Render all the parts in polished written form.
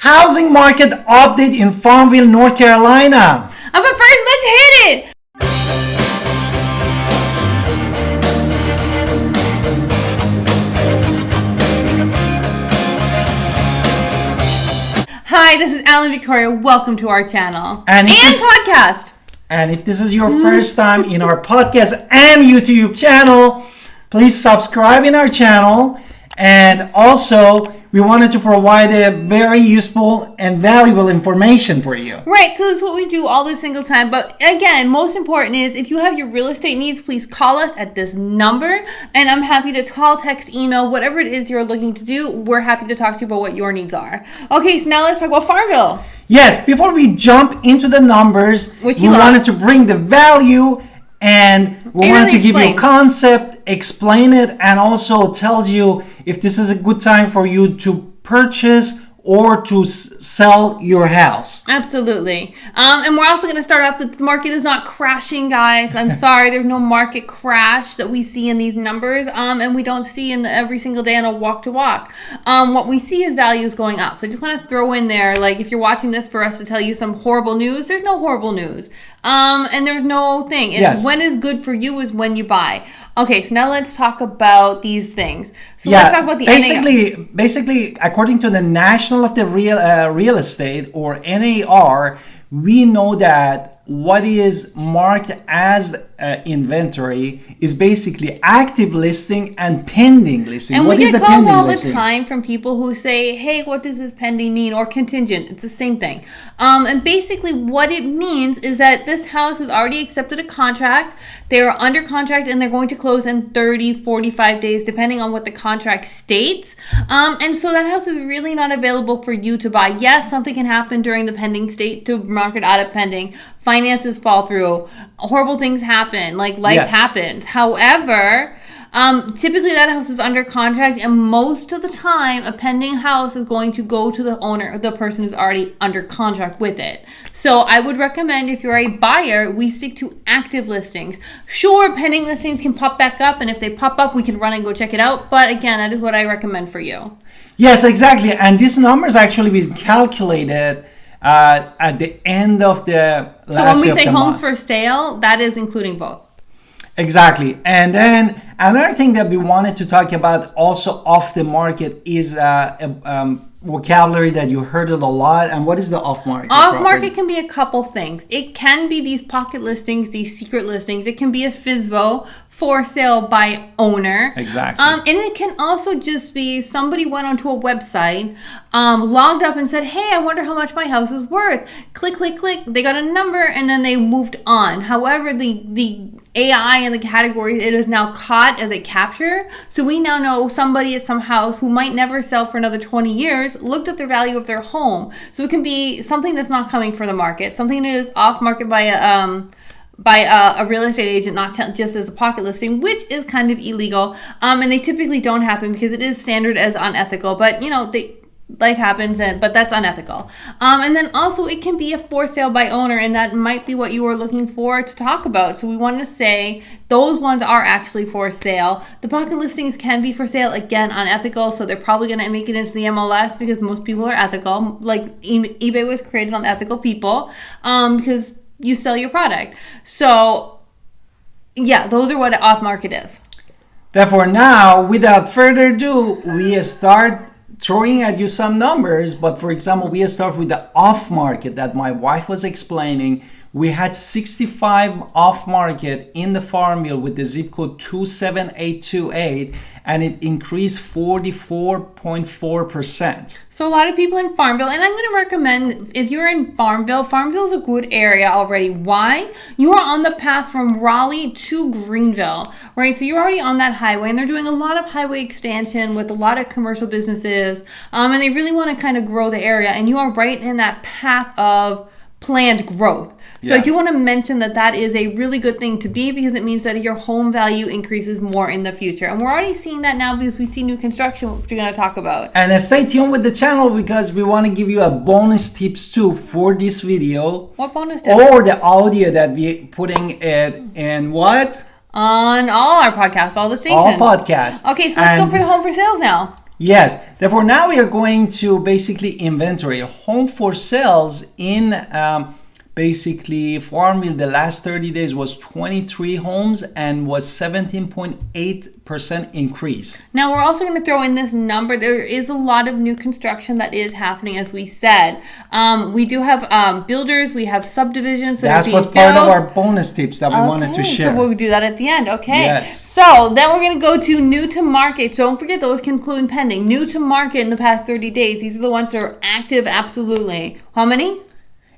housing market update in Farmville, North Carolina. But first, let's hit it. Hi, this is Alan Victoria. Welcome to our channel and podcast. And if this is your first time in our podcast and YouTube channel, please subscribe in our channel. And also, we wanted to provide a very useful and valuable information for you. Right, so that's what we do all this single time. But again, most important is if you have your real estate needs, please call us at this number. And I'm happy to call, text, email, whatever it is you're looking to do. We're happy to talk to you about what your needs are. Okay, so now let's talk about Farmville. Yes, before we jump into the numbers, we wanted to bring the value and we wanted to give you a concept, explain it, and also tells you if this is a good time for you to purchase or to sell your house. Absolutely. And we're also going to start off that the market is not crashing, guys. I'm sorry, there's no market crash that we see in these numbers, and we don't see in every single day on a walk-to-walk. What we see is values going up. So I just want to throw in there, like if you're watching this for us to tell you some horrible news, there's no horrible news. And there's no thing. It's when is good for you is when you buy. Okay, so now let's talk about these things. So let's talk about the basically, according to the National of the Real Estate, or NAR, we know that what is marked as inventory is basically active listing and pending listing. And what we is get the calls pending all listing? the time from people who say, hey, what does this pending mean? Or contingent. It's the same thing. And basically what it means is that this house has already accepted a contract. They're under contract and they're going to close in 30, 45 days, depending on what the contract states. And so that house is really not available for you to buy. Yes, something can happen during the pending state to mark it out of pending. Finances fall through. Horrible things happen. Like life happens. However, typically that house is under contract, and most of the time a pending house is going to go to the owner, the person who's already under contract with it. So I would recommend, if you're a buyer, we stick to active listings. Sure, pending listings can pop back up, and if they pop up, we can run and go check it out. But again, that is what I recommend for you. Yes, exactly. And this number is actually been calculated at the end of the last year. So when we say homes for sale, that is including both. Exactly. And then another thing that we wanted to talk about also off the market is vocabulary that you heard it a lot. And what is the off market? Off market can be a couple things. It can be these pocket listings, these secret listings. It can be a FSBO, for sale by owner. Exactly. And it can also just be somebody went onto a website, logged up and said, hey, I wonder how much my house is worth. Click, click, click. They got a number and then they moved on. However, the AI and the categories, it is now caught as a capture. So we now know somebody at some house who might never sell for another 20 years looked at the value of their home. So it can be something that's not coming for the market, something that is off market by a real estate agent, not just as a pocket listing, which is kind of illegal. And they typically don't happen because it is standard as unethical. But, you know, life happens, but that's unethical. And then also it can be a for sale by owner, and that might be what you were looking for to talk about. So we want to say those ones are actually for sale. The pocket listings can be for sale, again, unethical. So they're probably going to make it into the MLS because most people are ethical. Like eBay was created on ethical people because you sell your product. So yeah, those are what off market is. Therefore, now without further ado, we start throwing at you some numbers. But for example, we start with the off market that my wife was explaining. We had 65 off market in the Farmville with the zip code 27828, and it increased 44.4%. So a lot of people in Farmville, and I'm going to recommend, if you're in Farmville, Farmville is a good area already. Why? You are on the path from Raleigh to Greenville, right? So you're already on that highway, and they're doing a lot of highway expansion with a lot of commercial businesses, and they really want to kind of grow the area, and you are right in that path of planned growth. So I do want to mention that that is a really good thing to be, because it means that your home value increases more in the future. And we're already seeing that now because we see new construction, which we're going to talk about. And stay tuned with the channel because we want to give you a bonus tips too for this video. What bonus tips? Or the audio that we putting it in what? On all our podcasts, all the stations. All podcasts. Okay, so let's go for the home for sales now. Yes. Therefore, now we are going to basically inventory home for sales in basically Farmville. The last 30 days was 23 homes and was 17.8% increase. Now we're also going to throw in this number. There is a lot of new construction that is happening, as we said. We do have builders. We have subdivisions. That was part of our bonus tips that we wanted to share. So we'll do that at the end. Okay. Yes. So then we're going to go to new to market. So don't forget those can include pending. New to market in the past 30 days. These are the ones that are active. Absolutely. How many?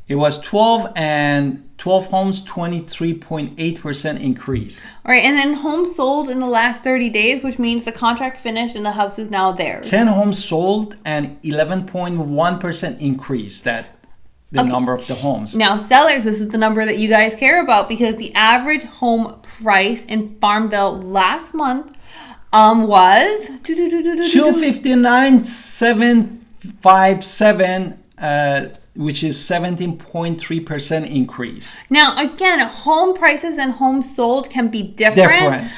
It was 12 homes, 23.8% increase. All right, and then homes sold in the last 30 days, which means the contract finished and the house is now there. 10 homes sold and 11.1% increase. The number of the homes. Now, sellers, this is the number that you guys care about, because the average home price in Farmville last month was $259,757. Which is 17.3% increase. Now, again, home prices and homes sold can be different.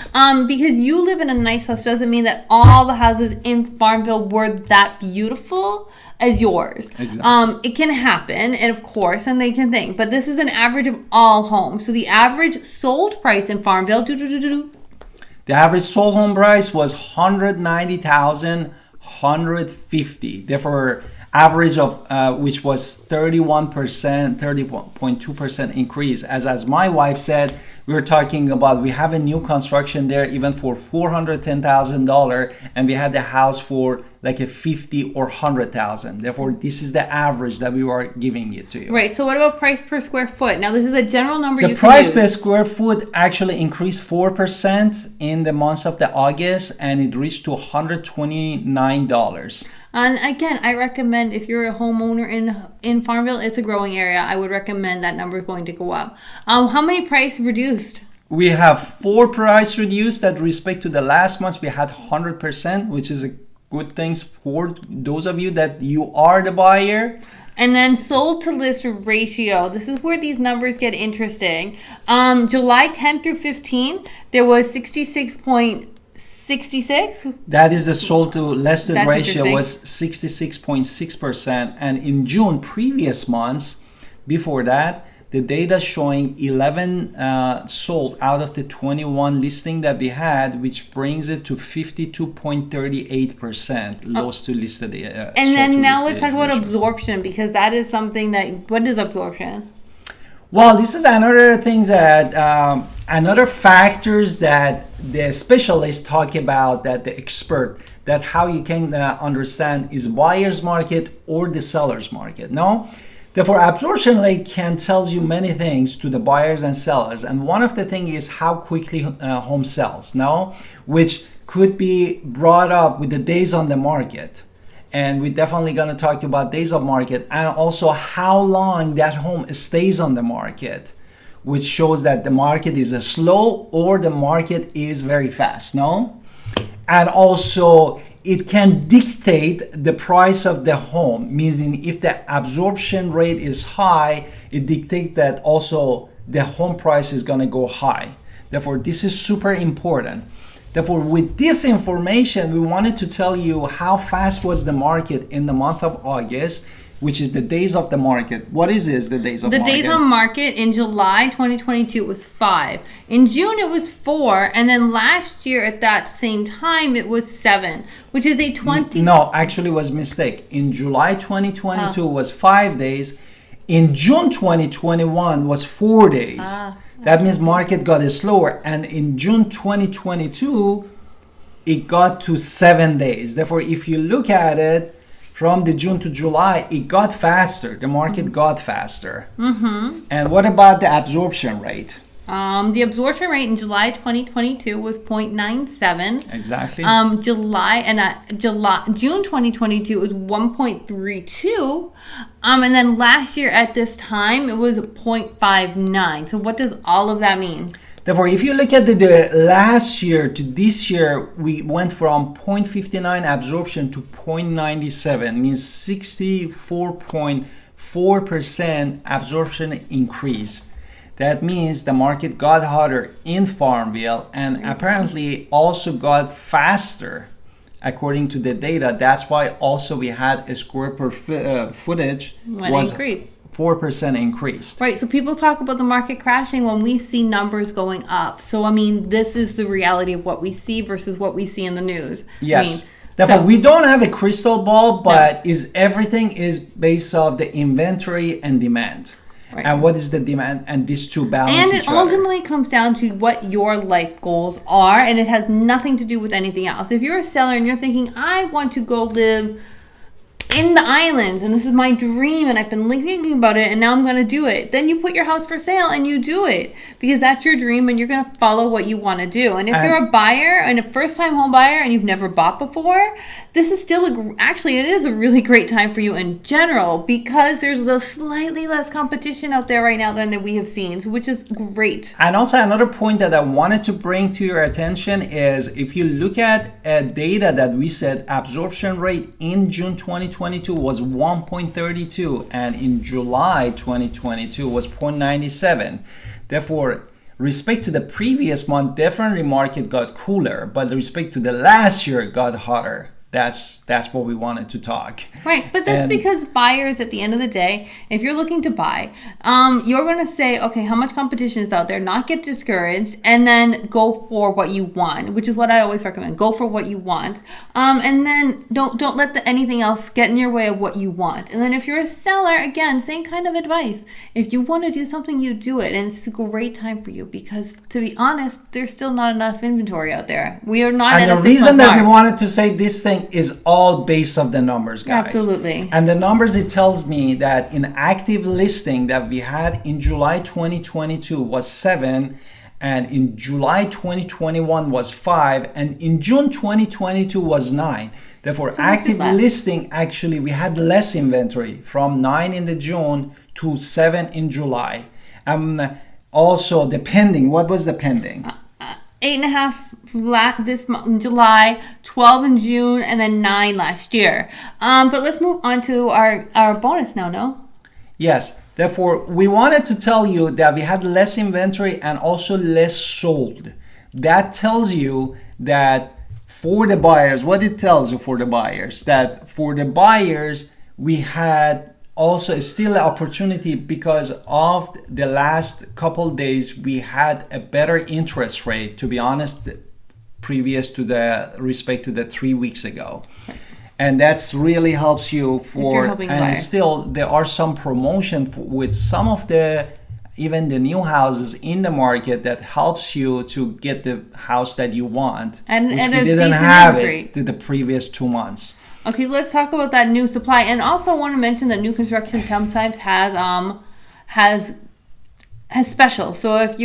Because you live in a nice house doesn't mean that all the houses in Farmville were that beautiful as yours. Exactly. It can happen, and of course, and they can think. But this is an average of all homes. So the average sold price in Farmville, the average sold home price was $190,150. Therefore, average of which was 30.2% increase. As my wife said, we were talking about, we have a new construction there even for $410,000, and we had the house for like a 50 or 100,000. Therefore, this is the average that we are giving it to you. Right. So what about price per square foot? Now, this is a general number. The price per square foot actually increased 4% in the month of the August, and it reached to $129. And again, I recommend, if you're a homeowner in Farmville, it's a growing area, I would recommend that number is going to go up. How many price reduced? We have 4 price reduced. That respect to the last month, we had 100%, which is a good thing for those of you that you are the buyer. And then sold to list ratio. This is where these numbers get interesting. July 10th through 15th, there was 66.66. That is the sold to listed That's ratio was 66.6%. And in June, previous months, before that, the data showing 11 sold out of the 21 listing that we had, which brings it to 52.38% lost to listed. And then now let's talk about absorption, because that is something that, what is absorption? Well, this is another thing that, another factors that the specialists talk about, that the expert, that how you can understand is buyer's market or the seller's market. No? Therefore, absorption rate can tell you many things to the buyers and sellers. And one of the things is how quickly home sells, no? Which could be brought up with the days on the market. And we're definitely going to talk about days of market, and also how long that home stays on the market, which shows that the market is slow or the market is very fast, no? And also it can dictate the price of the home, meaning if the absorption rate is high, it dictates that also the home price is going to go high. Therefore, this is super important. Therefore, with this information, we wanted to tell you how fast was the market in the month of August, which is the days of the market. What is this, the days of market? The days on market in July 2022 was 5. In June, it was 4. And then last year at that same time, it was 7, which is a 20. No, actually it was a mistake. In July 2022 was 5 days. In June 2021 was 4 days. That means market got slower. And in June 2022, it got to 7 days. Therefore, if you look at it, from the June to July, it got faster. The market got faster. And what about the absorption rate? The absorption rate in July 2022 was 0.97. Exactly. June 2022 was 1.32. And then last year at this time, it was 0.59. So what does all of that mean? Therefore, if you look at the last year to this year, we went from 0.59 absorption to 0.97, means 64.4% absorption increase. That means the market got hotter in Farmville and apparently also got faster according to the data. That's why also we had a square per footage was increased. 4% increased. Right. So people talk about the market crashing when we see numbers going up. So, I mean, this is the reality of what we see versus what we see in the news. Yes. Therefore, we don't have a crystal ball, but everything is based off the inventory and demand. Right. And what is the demand, and these two balance each other. And it ultimately comes down to what your life goals are, and it has nothing to do with anything else. If you're a seller and you're thinking, I want to go live in the islands and this is my dream and I've been thinking about it and now I'm going to do it, then you put your house for sale and you do it because that's your dream and you're going to follow what you want to do. And if you're a buyer and a first-time home buyer and you've never bought before, this is still actually it is a really great time for you in general because there's a slightly less competition out there right now than that we have seen, which is great. And also another point that I wanted to bring to your attention is if you look at data that we said absorption rate in June 2022 was 1.32 and in July 2022 was 0.97. Therefore, respect to the previous month, definitely market got cooler, but respect to the last year, it got hotter. That's what we wanted to talk. Right, but that's because buyers, at the end of the day, if you're looking to buy, you're going to say, okay, how much competition is out there? Not get discouraged, and then go for what you want, which is what I always recommend. Go for what you want, and then don't let anything else get in your way of what you want. And then if you're a seller, again, same kind of advice. If you want to do something, you do it, and it's a great time for you because, to be honest, there's still not enough inventory out there. We are not. And the reason that we wanted to say this thing is all based off the numbers, guys. Absolutely. And the numbers, it tells me that in active listing that we had in July 2022 was 7, and in July 2021 was 5, and in June 2022 was 9. Therefore, so active listing, actually, we had less inventory from 9 in the June to 7 in July. Also, the pending, what was the pending? 8.5 this month in July, 12 in June, and then 9 last year. But let's move on to our bonus now, no? Yes. Therefore, we wanted to tell you that we had less inventory and also less sold. That tells you that for the buyers, what it tells you for the buyers, that for the buyers, we had also still an opportunity because of the last couple days, we had a better interest rate, to be honest, previous to the respect to the 3 weeks ago. And that's really helps you for, and still there are some promotion with some of even the new houses in the market that helps you to get the house that you want, and which and we didn't have it to the previous 2 months. Okay, let's talk about that new supply. And also I want to mention that new construction sometimes has specials. So if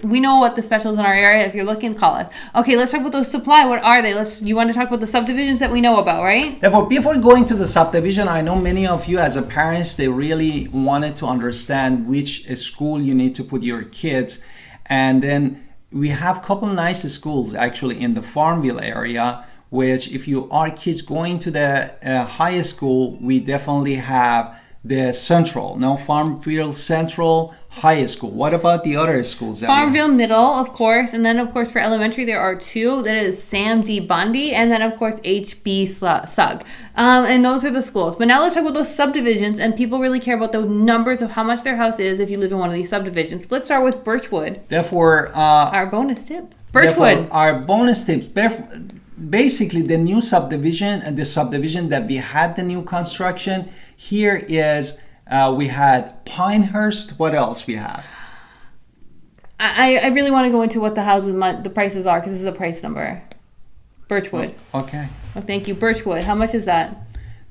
we know what the specials in our area, if you're looking, call us. Okay, let's talk about those supply. What are they? You want to talk about the subdivisions that we know about, right? Therefore, before going to the subdivision, I know many of you as a parents, they really wanted to understand which school you need to put your kids. And then we have a couple nice schools actually in the Farmville area, which if you are kids going to the high school, we definitely have the Central, Farmville Central High School. What about the other schools? Farmville Middle, of course, and then of course for elementary there are 2. That is Sam D. Bundy, and then of course HB Sugg. And those are the schools. But now let's talk about those subdivisions, and people really care about the numbers of how much their house is if you live in one of these subdivisions. Let's start with Birchwood. Therefore, our bonus tip. Birchwood. Our bonus tips. Basically, the new subdivision and the subdivision that we had the new construction here is we had Pinehurst. What else we have? I really want to go into what the prices are because this is a price number. Birchwood. Okay. Oh, thank you. Birchwood. How much is that?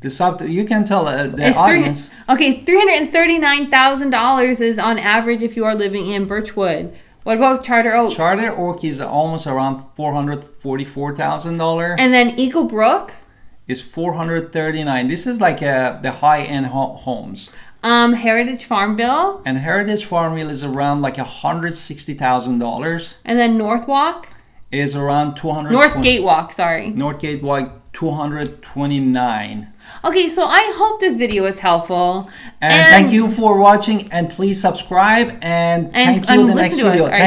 You can tell the audience. Okay, $339,000 is on average if you are living in Birchwood. What about Charter Oak? Charter Oak is almost around $444,000. And then Eagle Brook is $439,000. This is like the high-end homes. Heritage Farmville. And Heritage Farmville is around like $160,000. And then Northwalk is around North Gatewalk, sorry. North Gatewalk, $229,000. Okay, so I hope this video was helpful. And thank you for watching, and please subscribe, and thank you in the next video.